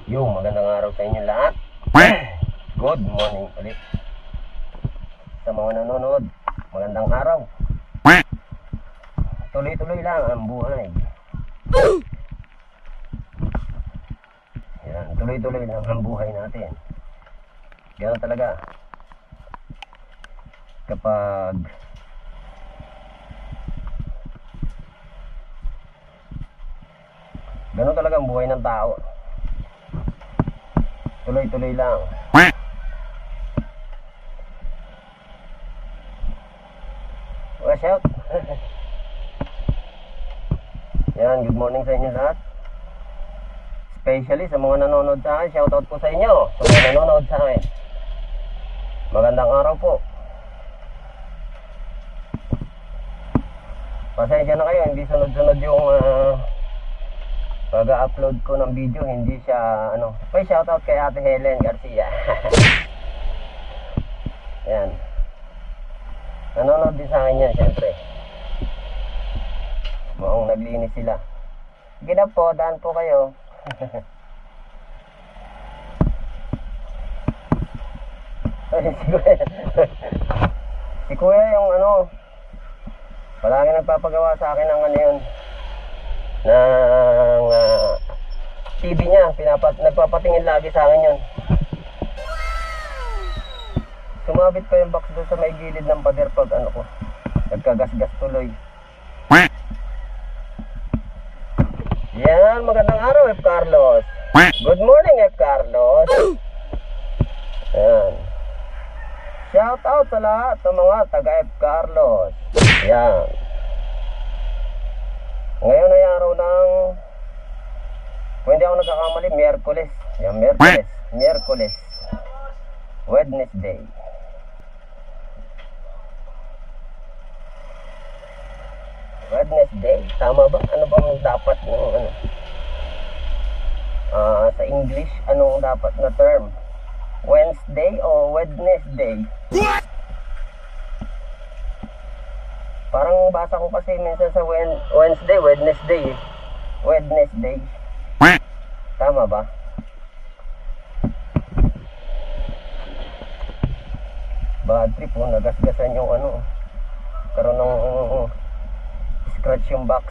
Yung magandang araw sa inyo lahat. Good morning ulit sa mga nanonood. Magandang araw. Tuloy-tuloy lang ang buhay. Yan, tuloy-tuloy lang ang buhay natin. Ganun talaga. Kapag ganun talaga ang buhay ng tao. Tuloy-tuloy lang. Watch out. Yan, good morning sa inyo lahat. Especially sa mga nanonood sa akin, shoutout po sa inyo. Sa mga nanonood sa akin, magandang araw po. Pasensya na kayo, hindi sunod-sunod yung pag-upload ko ng video, hindi siya may shoutout kay Ate Helen Garcia. Yan, nanonood din sa akin yan, syempre. Mukhang naglinis sila. Sige na po, daan po kayo. Si Kuya yung palagi nagpapagawa sa akin ng yun, ng TV niya, nagpapatingin lagi sa akin yun. Sumabit pa yung box doon sa may gilid ng pader pag nagkagasgas tuloy. Yan, magandang araw F. Carlos. Good morning F. Carlos. Yan, shout out sa lahat ng mga taga F. Carlos. Yan, ngayon ay araw ng, kung hindi ako nagkakamali, Miyerkules. Yan, Miyerkules, Wednesday. Wednesday, tama ba? Ano bang dapat ng sa English, anong dapat na term? Wednesday o Wednesday? Parang basa ko kasi minsan sa Wednesday. Tama ba? Bad trip po, nagasgasan yung karoon ng scratch yung box.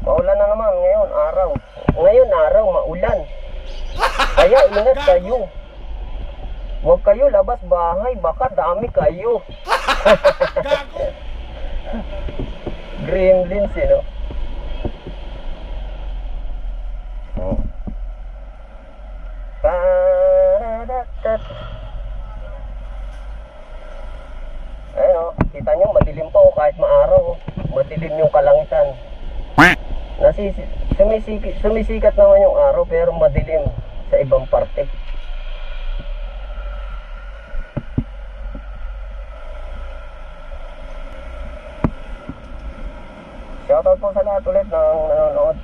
Maulan na naman ngayon araw, maulan. Kaya ingat kayo. Huwag kayo labas bahay, baka dami kayo. Gremlins, Ayun, kita nyo, madilim po kahit maaraw. Madilim yung kalangitan. Sumisikat naman yung araw pero madilim sa ibang parte. Shoutout po sa lahat ulit ng nanonood.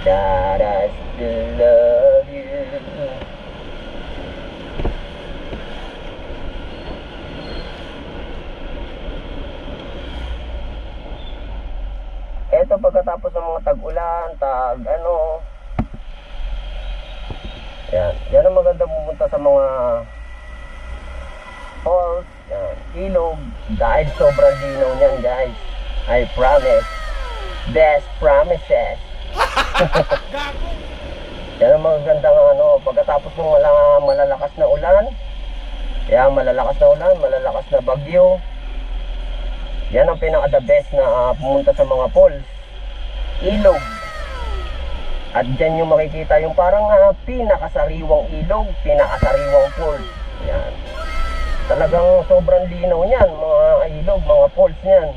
That I still love you. Eto, pagkatapos ng mga tag-ulan, yan ang maganda pumunta sa mga falls, yan, ilog, dahil sobrang linaw niyan guys. I promise, best promises. Yan ang magandang pagkatapos ng malalakas na ulan, malalakas na bagyo. Yan ang pinaka the best na pumunta sa mga falls, ilog. At dyan yung makikita yung parang pinakasariwang ilog, pinakasariwang falls. Yan, talagang sobrang linaw niyan, mga ilog, mga falls niyan.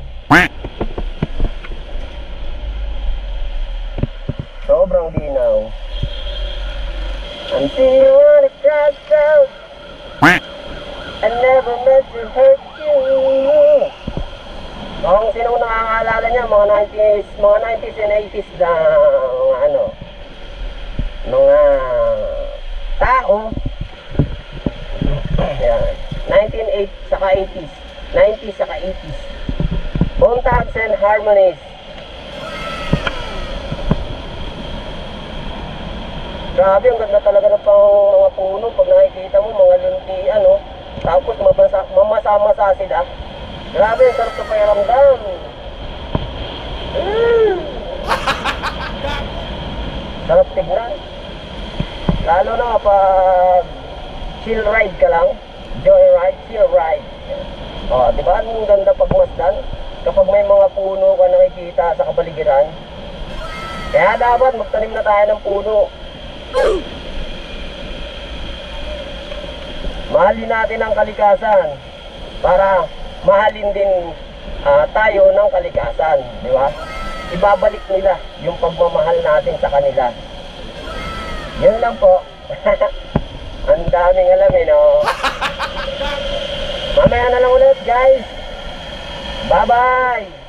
Sobrang linaw. Until you wanna cross out I never meant to hurt you. Kung sino nakakaalala niya, mga 90s and 80s na mga ano, mga tao. Ayan. 1980 saka 80s. 90s saka 80s. Bone Thugs and Harmonies. Grabe, ang ganda talaga ng pang mga puno. Pag nakikita mo, mga luntian, no? Tapos mamasa-masa sila. Grabe, ang sarap sa pakiramdam. Sarap tignan. Lalo na kapag chill ride ka lang. Joy ride, chill ride. O, di ba? Ang ganda pagmasdan. Kapag may mga puno ka nakikita sa kabaligiran. Kaya dapat magtanim na tayo ng puno. Mahalin natin ang kalikasan para mahalin din tayo ng kalikasan, di ba? Ibabalik nila yung pagmamahal natin sa kanila. Yun lang po. Ang daming alam no? Mamaya na lang ulit guys. Bye bye.